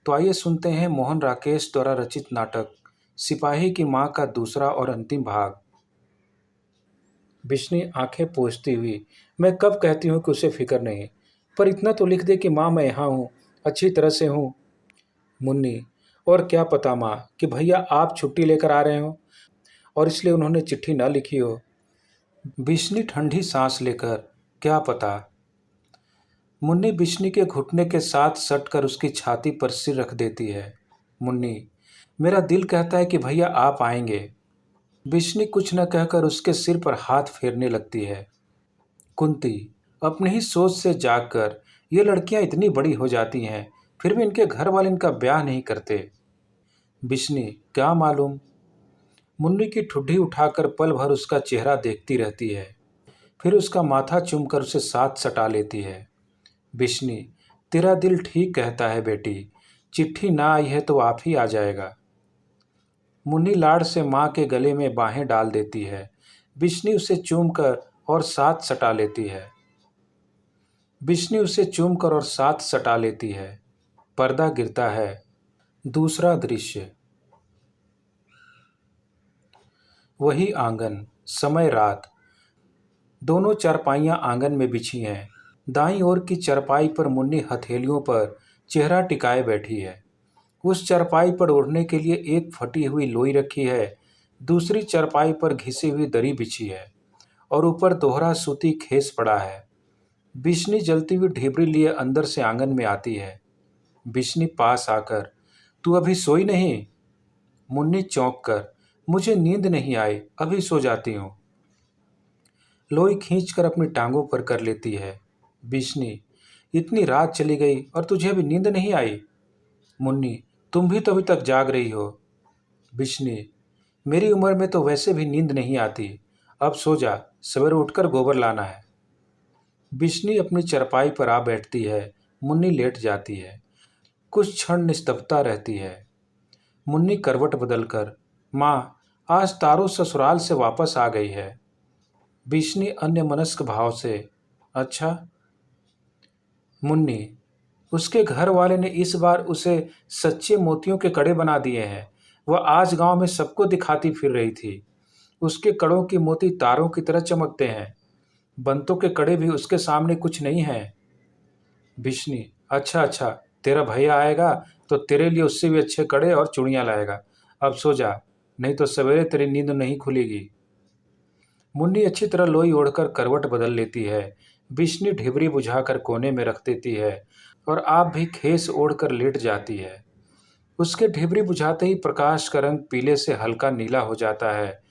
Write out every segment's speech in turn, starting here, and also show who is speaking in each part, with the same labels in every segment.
Speaker 1: तो आइए सुनते हैं मोहन राकेश द्वारा रचित नाटक सिपाही की मां का दूसरा और अंतिम भाग। बिश्नी आंखें पोंछती हुई, मैं कब कहती हूँ कि उसे फिक्र नहीं, पर इतना तो लिख दे कि माँ मैं यहाँ हूँ, अच्छी तरह से हूँ। मुन्नी, और क्या पता माँ कि भैया आप छुट्टी लेकर आ रहे हो और इसलिए उन्होंने चिट्ठी न लिखी हो। बिश्नी ठंडी सांस लेकर, क्या पता। मुन्नी बिश्नी के घुटने के साथ सटकर उसकी छाती पर सिर रख देती है। मुन्नी, मेरा दिल कहता है कि भैया आप आएंगे। बिश्नी कुछ न कहकर उसके सिर पर हाथ फेरने लगती है। कुंती, अपनी ही सोच से जागकर ये लड़कियां इतनी बड़ी हो जाती हैं, फिर भी इनके घर वाले इनका ब्याह नहीं करते। बिश्नी, क्या मालूम। मुन्नी की ठुड्डी उठाकर पल भर उसका चेहरा देखती रहती है, फिर उसका माथा चूमकर उसे साथ सटा लेती है। बिश्नी, तेरा दिल ठीक कहता है बेटी, चिट्ठी ना आई है तो आप ही आ जाएगा। मुन्नी लाड़ से माँ के गले में बाहें डाल देती है। बिश्नी उसे चूमकर और साथ सटा लेती है। बिश्नी उसे चूमकर और साथ सटा लेती है। पर्दा गिरता है। दूसरा दृश्य। वही आंगन, समय रात। दोनों चारपाइयाँ आंगन में बिछी हैं। दाईं ओर की चारपाई पर मुन्नी हथेलियों पर चेहरा टिकाए बैठी है। उस चारपाई पर ओढ़ने के लिए एक फटी हुई लोई रखी है, दूसरी चारपाई पर घिसी हुई दरी बिछी है और ऊपर दोहरा सूती खेस पड़ा है। बिश्नी जलती हुई ढिबरी लिए अंदर से आंगन में आती है। बिश्नी पास आकर, तू अभी सोई नहीं? मुन्नी चौंक कर, मुझे नींद नहीं आई, अभी सो जाती हूँ। लोई खींचकर अपनी टांगों पर कर लेती है। बिश्नी, इतनी रात चली गई और तुझे अभी नींद नहीं आई? मुन्नी, तुम भी तो अभी तक जाग रही हो। बिश्नी, मेरी उम्र में तो वैसे भी नींद नहीं आती, अब सो जा, सवेरे उठकर गोबर लाना है। बिश्नी अपनी चरपाई पर आ बैठती है। मुन्नी लेट जाती है। कुछ क्षण निस्तब्धता रहती है। मुन्नी करवट बदलकर, माँ, आज तारू ससुराल से वापस आ गई है। बिश्नी अन्यमनस्क भाव से, अच्छा। मुन्नी, उसके घर वाले ने इस बार उसे सच्चे मोतियों के कड़े बना दिए हैं। वह आज गांव में सबको दिखाती फिर रही थी। उसके कड़ों की मोती तारों की तरह चमकते हैं। बंतों के कड़े भी उसके सामने कुछ नहीं हैं। बिश्नी, अच्छा अच्छा, तेरा भैया आएगा तो तेरे लिए उससे भी अच्छे कड़े और चूड़ियाँ लाएगा। अब सो जा, नहीं तो सवेरे तेरी नींद नहीं खुलेगी। मुन्नी अच्छी तरह लोई ओढ़कर करवट बदल लेती है। बिश्नी ढिबरी बुझाकर कोने में रख देती है और आप भी खेस ओढ़कर लेट जाती है। उसके ढिबरी बुझाते ही प्रकाश का रंग पीले से हल्का नीला हो जाता है।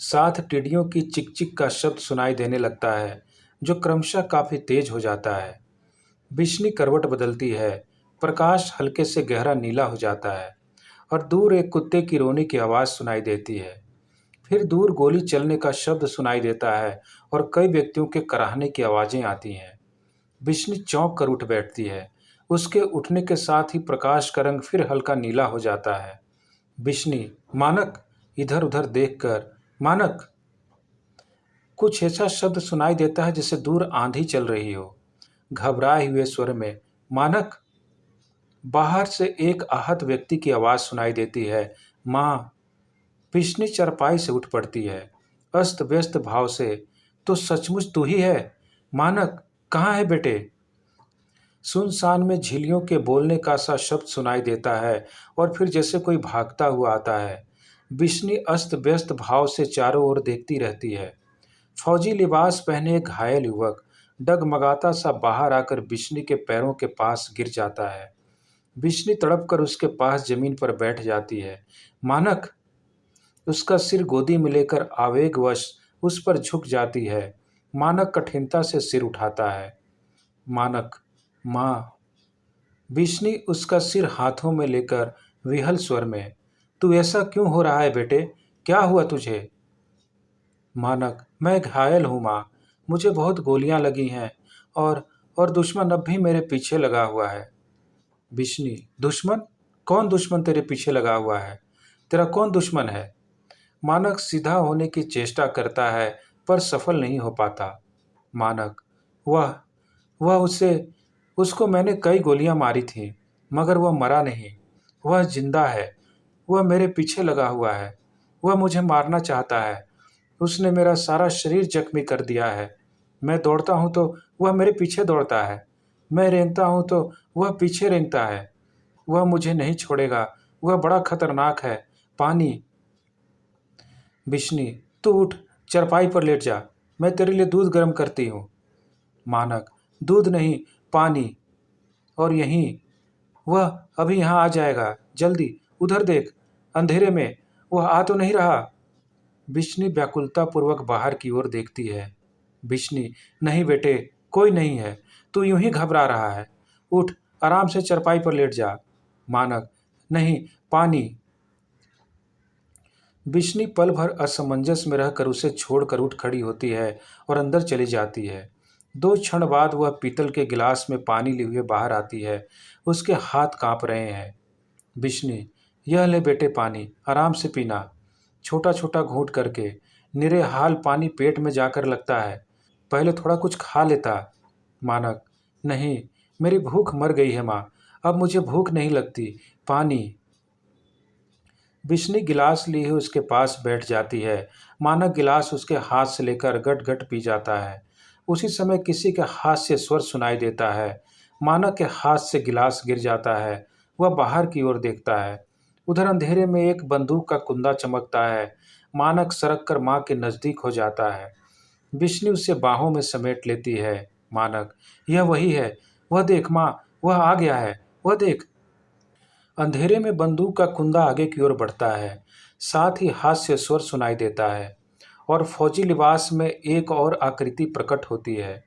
Speaker 1: साथ टिड्डियों की चिक-चिक का शब्द सुनाई देने लगता है, जो क्रमशः काफी तेज हो जाता है। बिश्नी करवट बदलती है। प्रकाश हल्के से गहरा नीला हो जाता है और दूर एक कुत्ते की रोने की आवाज सुनाई देती है। फिर दूर गोली चलने का शब्द सुनाई देता है और कई व्यक्तियों के कराहने की आवाजें आती हैं। बिश्नी चौंक कर उठ बैठती है। उसके उठने के साथ ही प्रकाश का रंग फिर हल्का नीला हो जाता है। बिश्नी, मानक, इधर उधर देखकर, मानक। कुछ ऐसा शब्द सुनाई देता है जैसे दूर आंधी चल रही हो। घबराए हुए स्वर में, मानक। बाहर से एक आहत व्यक्ति की आवाज सुनाई देती है, माँ। बिश्नी चरपाई से उठ पड़ती है, अस्त व्यस्त भाव से, तो सचमुच तू ही है? मानक, कहाँ है बेटे? सुनसान में झिल्लियों के बोलने का सा शब्द सुनाई देता है और फिर जैसे कोई भागता हुआ आता है। बिश्नी अस्त व्यस्त भाव से चारों ओर देखती रहती है। फौजी लिबास पहने एक घायल युवक डगमगाता सा बाहर आकर बिश्नी के पैरों के पास गिर जाता है। बिश्नी तड़प कर उसके पास जमीन पर बैठ जाती है। मानक। उसका सिर गोदी में लेकर आवेगवश उस पर झुक जाती है। मानक कठिनता से सिर उठाता है। मानक, माँ। बिश्नी उसका सिर हाथों में लेकर विहल स्वर में, तू ऐसा क्यों हो रहा है बेटे? क्या हुआ तुझे? मानक, मैं घायल हूँ माँ, मुझे बहुत गोलियां लगी हैं और दुश्मन अब भी मेरे पीछे लगा हुआ है। बिश्नी, दुश्मन? कौन दुश्मन तेरे पीछे लगा हुआ है? तेरा कौन दुश्मन है? मानक सीधा होने की चेष्टा करता है पर सफल नहीं हो पाता। मानक, वह उसे उसको मैंने कई गोलियां मारी थीं, मगर वह मरा नहीं, वह जिंदा है। वह मेरे पीछे लगा हुआ है। वह मुझे मारना चाहता है। उसने मेरा सारा शरीर जख्मी कर दिया है। मैं दौड़ता हूँ तो वह मेरे पीछे दौड़ता है। मैं रेंगता हूँ तो वह पीछे रेंगता है। वह मुझे नहीं छोड़ेगा। वह बड़ा खतरनाक है। पानी। बिश्नी, तू उठ, चरपाई पर लेट जा। मैं तेरे लिए दूध गर्म करती हूँ। मानक, दूध नहीं, पानी। और यहीं। वह अभी यहाँ आ जाएगा। जल्दी, उधर देख, अंधेरे में। वह आ तो नहीं रहा। बिश्नी व्याकुलतापूर्वक बाहर की ओर देखती है। बिश्नी, नहीं बेटे, कोई नहीं है। तू यूं ही घबरा रहा है। उठ, आराम से चरपाई पर लेट जा। मानक, नहीं, पानी। बिश्नी पल भर असमंजस में रहकर उसे छोड़कर उठ खड़ी होती है और अंदर चली जाती है। 2 क्षण बाद वह पीतल के गिलास में पानी लिए हुए बाहर आती है। उसके हाथ कांप रहे हैं। बिश्नी, यह ले बेटे पानी, आराम से पीना। छोटा छोटा घूंट करके। निरे हाल पानी पेट में जाकर लगता है। पहले थोड़ा कुछ खा लेता। मानक, नहीं, मेरी भूख मर गई है माँ। अब मुझे भूख नहीं लगती। पानी। बिश्नी गिलास लिए हुए उसके पास बैठ जाती है। मानक गिलास उसके हाथ से लेकर गट गट पी जाता है। उसी समय किसी के हाथ से स्वर सुनाई देता है। मानक के हाथ से गिलास गिर जाता है। वह बाहर की ओर देखता है। उधर अंधेरे में एक बंदूक का कुंदा चमकता है। मानक सरक कर माँ के नजदीक हो जाता है। बिश्नी उसे बाहों में समेट लेती है। मानक, यह वही है। वह देख माँ, वह आ गया है। वह देख। अंधेरे में बंदूक का कुंदा आगे की ओर बढ़ता है। साथ ही हास्य स्वर सुनाई देता है और फौजी लिबास में एक और आकृति प्रकट होती है।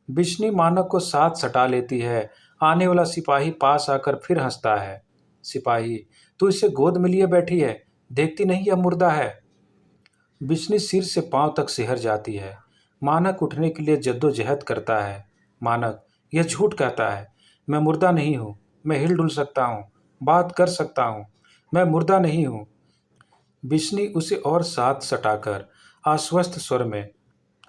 Speaker 1: बिश्नी मानक को साथ सटा लेती है। आने वाला सिपाही पास आकर फिर हंसता है। सिपाही, तू इसे गोद में लिए बैठी है, देखती नहीं यह मुर्दा है। बिश्नी सिर से पांव तक सिहर जाती है। मानक उठने के लिए जद्दोजहद करता है। मानक, यह झूठ कहता है। मैं मुर्दा नहीं हूँ। मैं हिल डुल सकता हूँ, बात कर सकता हूँ। मैं मुर्दा नहीं हूँ। बिश्नी उसे और साथ सटाकर आश्वस्त स्वर में,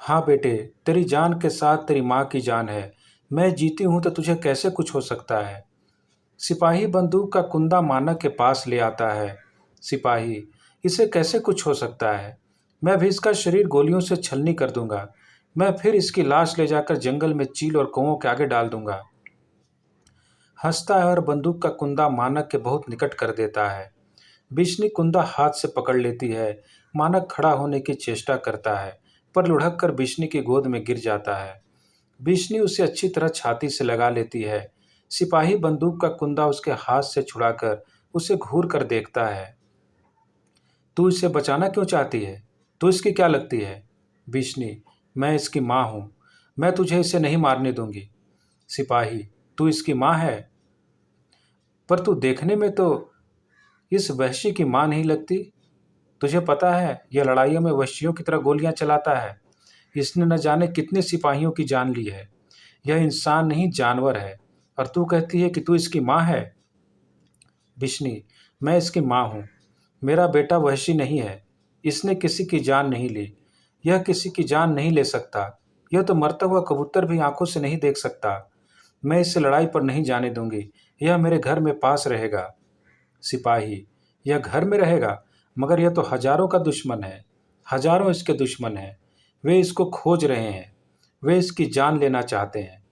Speaker 1: हाँ बेटे, तेरी जान के साथ तेरी माँ की जान है। मैं जीती हूँ तो तुझे कैसे कुछ हो सकता है। सिपाही बंदूक का कुंदा मानक के पास ले आता है। सिपाही, इसे कैसे कुछ हो सकता है। मैं भी इसका शरीर गोलियों से छलनी कर दूंगा। मैं फिर इसकी लाश ले जाकर जंगल में चील और कौओं के आगे डाल दूंगा। हंसता है और बंदूक का कुंदा मानक के बहुत निकट कर देता है। बिश्नी कुंदा हाथ से पकड़ लेती है। मानक खड़ा होने की चेष्टा करता है, पर लुढ़क कर बिश्नी की गोद में गिर जाता है। बिश्नी उसे अच्छी तरह छाती से लगा लेती है। सिपाही बंदूक का कुंदा उसके हाथ से छुड़ाकर उसे घूर कर देखता है। तू इसे बचाना क्यों चाहती है। तू इसकी क्या लगती है। बिश्नी, मैं इसकी माँ हूँ। मैं तुझे इसे नहीं मारने दूंगी। सिपाही, तू इसकी माँ है, पर तू देखने में तो इस वहशी की माँ नहीं लगती। तुझे पता है यह लड़ाइयों में वहशियों की तरह गोलियां चलाता है। इसने न जाने कितने सिपाहियों की जान ली है। यह इंसान नहीं, जानवर है। और तू कहती है कि तू इसकी माँ है। बिश्नी, मैं इसकी माँ हूँ। मेरा बेटा वहशी नहीं है। इसने किसी की जान नहीं ली। यह किसी की जान नहीं ले सकता। यह तो मरता हुआ कबूतर भी आंखों से नहीं देख सकता। मैं इसे लड़ाई पर नहीं जाने दूंगी। यह मेरे घर में पास रहेगा। सिपाही, यह घर में रहेगा, मगर यह तो हजारों का दुश्मन है। हजारों इसके दुश्मन हैं। वे इसको खोज रहे हैं। वे इसकी जान लेना चाहते हैं।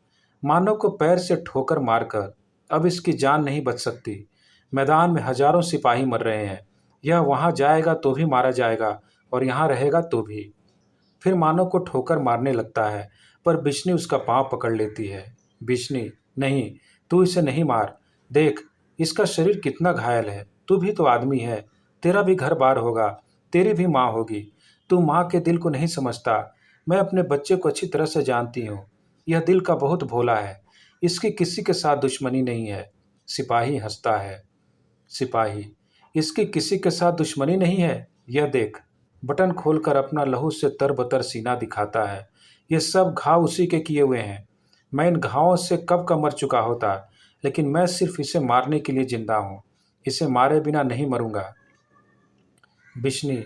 Speaker 1: मानव को पैर से ठोकर मारकर अब इसकी जान नहीं बच सकती। मैदान में हजारों सिपाही मर रहे हैं। यह वहां जाएगा तो भी मारा जाएगा और यहाँ रहेगा तो भी। फिर मानव को ठोकर मारने लगता है, पर बिश्नी उसका पांव पकड़ लेती है। बिश्नी, नहीं, तू इसे नहीं मार। देख, इसका शरीर कितना घायल है। तू भी तो आदमी है। तेरा भी घर बार होगा। तेरी भी माँ होगी। तू माँ के दिल को नहीं समझता। मैं अपने बच्चे को अच्छी तरह से जानती हूँ। यह दिल का बहुत भोला है। इसकी किसी के साथ दुश्मनी नहीं है। सिपाही हंसता है। सिपाही, इसकी किसी के साथ दुश्मनी नहीं है। यह देख। बटन खोलकर अपना लहू से तरबतर सीना दिखाता है। ये सब घाव उसी के किए हुए हैं। मैं इन घावों से कब का मर चुका होता, लेकिन मैं सिर्फ इसे मारने के लिए जिंदा हूँ। इसे मारे बिना नहीं मरूंगा। बिश्नी,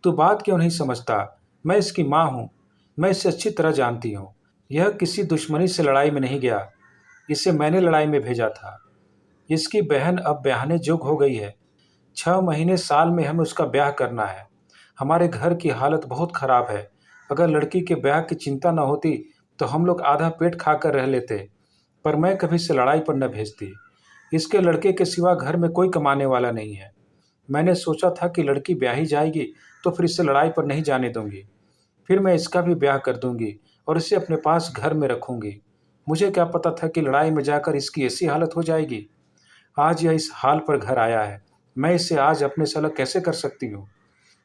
Speaker 1: तू बात क्यों नहीं समझता। मैं इसकी माँ हूँ। मैं इसे अच्छी तरह जानती हूँ। यह किसी दुश्मनी से लड़ाई में नहीं गया। इसे मैंने लड़ाई में भेजा था। इसकी बहन अब ब्याहने जोग हो गई है। 6 महीने साल में हमें उसका ब्याह करना है। हमारे घर की हालत बहुत खराब है। अगर लड़की के ब्याह की चिंता न होती तो हम लोग आधा पेट खाकर रह लेते, पर मैं कभी इसे लड़ाई पर न भेजती। इसके लड़के के सिवा घर में कोई कमाने वाला नहीं है। मैंने सोचा था कि लड़की ब्याही जाएगी तो फिर इसे लड़ाई पर नहीं जाने दूंगी। फिर मैं इसका भी ब्याह कर दूंगी और इसे अपने पास घर में रखूंगी। मुझे क्या पता था कि लड़ाई में जाकर इसकी ऐसी हालत हो जाएगी। आज यह इस हाल पर घर आया है। मैं इसे आज अपने से अलग कैसे कर सकती हूँ?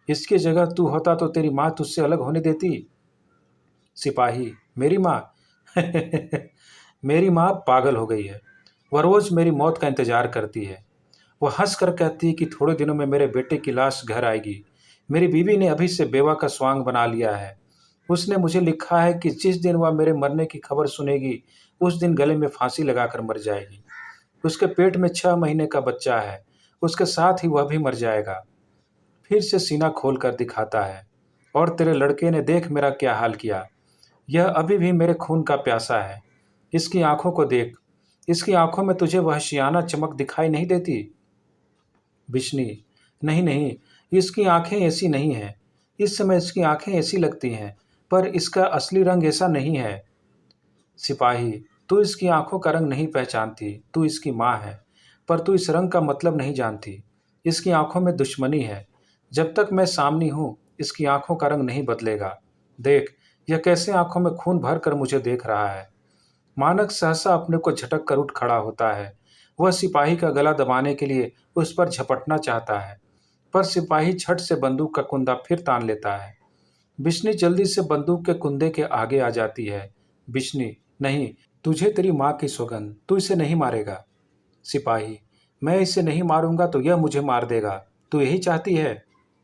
Speaker 1: इसकी जगह तू होता तो तेरी माँ तुझसे अलग होने देती? सिपाही: मेरी माँ? मेरी माँ पागल हो गई है। वह रोज मेरी मौत का इंतजार करती है। वह हंस कर कहती है कि थोड़े दिनों में मेरे बेटे की लाश घर आएगी। मेरी बीवी ने अभी से बेवा का स्वांग बना लिया है। उसने मुझे लिखा है कि जिस दिन वह मेरे मरने की खबर सुनेगी उस दिन गले में फांसी लगाकर मर जाएगी। उसके पेट में 6 महीने का बच्चा है। उसके साथ ही वह भी मर जाएगा। फिर से सीना खोल कर दिखाता है। और तेरे लड़के ने देख मेरा क्या हाल किया। यह अभी भी मेरे खून का प्यासा है। इसकी आंखों को देख। इसकी आंखों में तुझे वहशियाना चमक दिखाई नहीं देती? बिश्नी: नहीं नहीं, इसकी आंखें ऐसी नहीं हैं। इस समय इसकी आंखें ऐसी लगती हैं, पर इसका असली रंग ऐसा नहीं है। सिपाही: तू इसकी आंखों का रंग नहीं पहचानती। तू इसकी माँ है, पर तू इस रंग का मतलब नहीं जानती। इसकी आंखों में दुश्मनी है। जब तक मैं सामने हूँ इसकी आंखों का रंग नहीं बदलेगा। देख, यह कैसे आंखों में खून भर कर मुझे देख रहा है। मानक सहसा अपने को झटक कर उठ खड़ा होता है। वह सिपाही का गला दबाने के लिए उस पर झपटना चाहता है, पर सिपाही झट से बंदूक का कुंदा फिर तान लेता है। बिश्नी जल्दी से बंदूक के कुंदे के आगे आ जाती है। बिश्नी: नहीं, तुझे तेरी माँ की सौगंध, तू इसे नहीं मारेगा। सिपाही: मैं इसे नहीं मारूंगा तो यह मुझे मार देगा। तू यही चाहती है?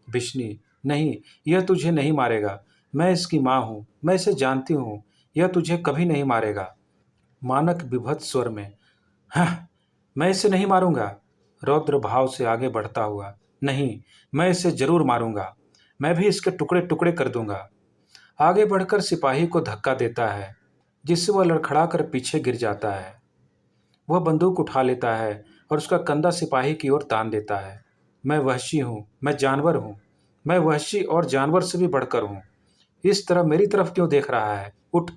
Speaker 1: बिश्नी: नहीं, यह तुझे नहीं मारेगा। मैं इसकी माँ हूँ, मैं इसे जानती हूँ। यह तुझे कभी नहीं मारेगा। मानक विभत्स स्वर में: हाँ, मैं इसे नहीं मारूंगा। रौद्र भाव से आगे बढ़ता हुआ: नहीं, मैं इसे जरूर मारूंगा। मैं भी इसके टुकड़े टुकड़े कर दूंगा। आगे बढ़कर सिपाही को धक्का देता है, जिससे वह लड़खड़ा कर पीछे गिर जाता है। वह बंदूक उठा लेता है और उसका कंधा सिपाही की ओर तान देता है। मैं वहशी हूँ, मैं जानवर हूँ। मैं वहशी और जानवर से भी बढ़कर हूँ। इस तरह मेरी तरफ क्यों देख रहा है? उठ,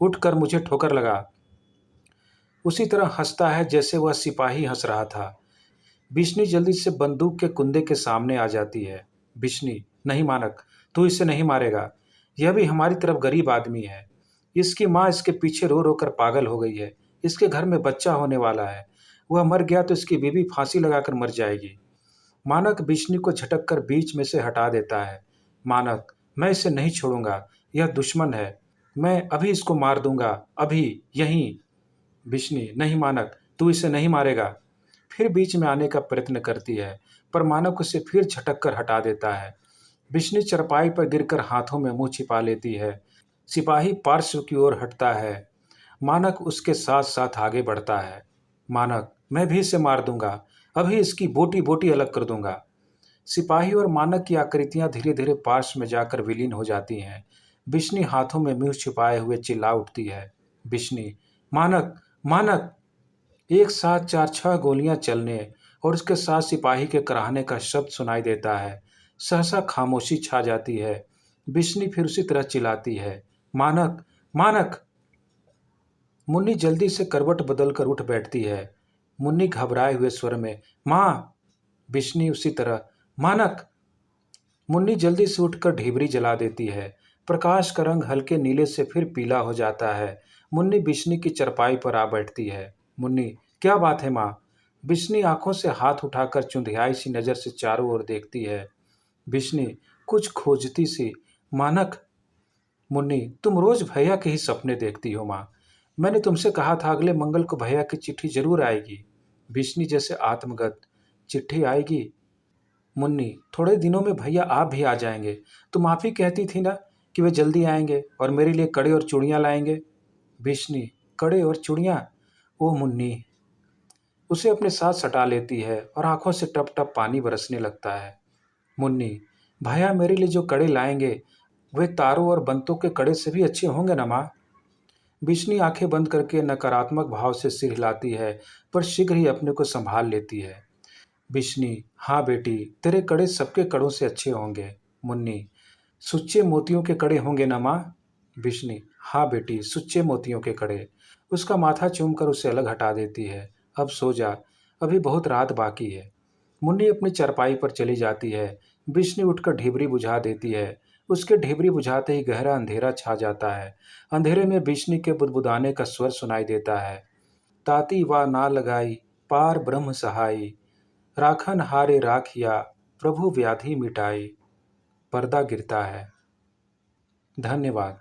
Speaker 1: उठ कर मुझे ठोकर लगा। उसी तरह हंसता है जैसे वह सिपाही हंस रहा था। बिश्नी जल्दी से बंदूक के कुंदे के सामने आ जाती है। बिश्नी: नहीं मानक, तू इसे नहीं मारेगा। यह भी हमारी तरफ गरीब आदमी है। इसकी माँ इसके पीछे रो रो कर पागल हो गई है। इसके घर में बच्चा होने वाला है। वह मर गया तो इसकी बीवी फांसी लगाकर मर जाएगी। मानक बिश्नी को झटक कर बीच में से हटा देता है। मानक: मैं इसे नहीं छोड़ूंगा। यह दुश्मन है। मैं अभी इसको मार दूंगा, अभी, यहीं। बिश्नी: नहीं मानक, तू इसे नहीं मारेगा। फिर बीच में आने का प्रयत्न करती है, पर मानक उसे फिर झटक कर हटा देता है। बिश्नी चरपाई पर गिरकर हाथों में मुंह छिपा लेती है। सिपाही पार्श्व की ओर हटता है। मानक उसके साथ साथ आगे बढ़ता है। मानक: मैं भी इसे मार दूंगा, अभी इसकी बोटी बोटी अलग कर दूंगा। सिपाही और मानक की आकृतियां धीरे धीरे पार्श्व में जाकर विलीन हो जाती हैं। बिश्नी हाथों में मुंह छिपाए हुए चिल्ला उठती है। बिश्नी: मानक, मानक! एक साथ 4-6 गोलियां चलने और उसके साथ सिपाही के कराहने का शब्द सुनाई देता है। सहसा खामोशी छा जाती है। बिश्नी फिर उसी तरह चिल्लाती है, मानक, मानक! मुन्नी जल्दी से करवट बदलकर उठ बैठती है। मुन्नी घबराए हुए स्वर में, माँ! बिश्नी उसी तरह, मानक! मुन्नी जल्दी से उठकर ढिबरी जला देती है। प्रकाश का रंग हल्के नीले से फिर पीला हो जाता है। मुन्नी बिश्नी की चरपाई पर आ बैठती है। मुन्नी: क्या बात है माँ? बिश्नी आंखों से हाथ उठाकर चुंधियाई सी नजर से चारों ओर देखती है। बिश्नी कुछ खोजती सी, मानक। मुन्नी: तुम रोज भैया के ही सपने देखती हो माँ। मैंने तुमसे कहा था अगले मंगल को भैया की चिट्ठी जरूर आएगी। बिश्नी जैसे आत्मगत, चिट्ठी आएगी? मुन्नी: थोड़े दिनों में भैया आप भी आ जाएंगे। तुम आप ही कहती थी ना कि वे जल्दी आएंगे और मेरे लिए कड़े और चूड़ियाँ लाएंगे। बिश्नी: कड़े और चूड़ियाँ? ओ मुन्नी! उसे अपने साथ सटा लेती है और आंखों से टप टप पानी बरसने लगता है। मुन्नी: भैया मेरे लिए जो कड़े लाएंगे वे तारों और बंतों के कड़े से भी अच्छे होंगे ना माँ? बिशनी आंखें बंद करके नकारात्मक भाव से सिर हिलाती है, पर शीघ्र ही अपने को संभाल लेती है। बिशनी, हाँ बेटी, तेरे कड़े सबके कड़ों से अच्छे होंगे। मुन्नी, सुच्चे मोतियों के कड़े होंगे ना माँ? बिशनी, हाँ बेटी, सुच्चे मोतियों के कड़े। उसका माथा चूमकर उसे अलग हटा देती है। अब सो जा, अभी बहुत रात बाकी है। मुन्नी अपनी चारपाई पर चली जाती है। बिशनी उठकर ढिबरी बुझा देती है। उसके ढिबरी बुझाते ही गहरा अंधेरा छा जाता है। अंधेरे में बिशनी के बुदबुदाने का स्वर सुनाई देता है। ताती वा ना लगाई, पार ब्रह्म सहाई, राखन हारे राखिया, प्रभु व्याधि मिटाई। पर्दा गिरता है। धन्यवाद।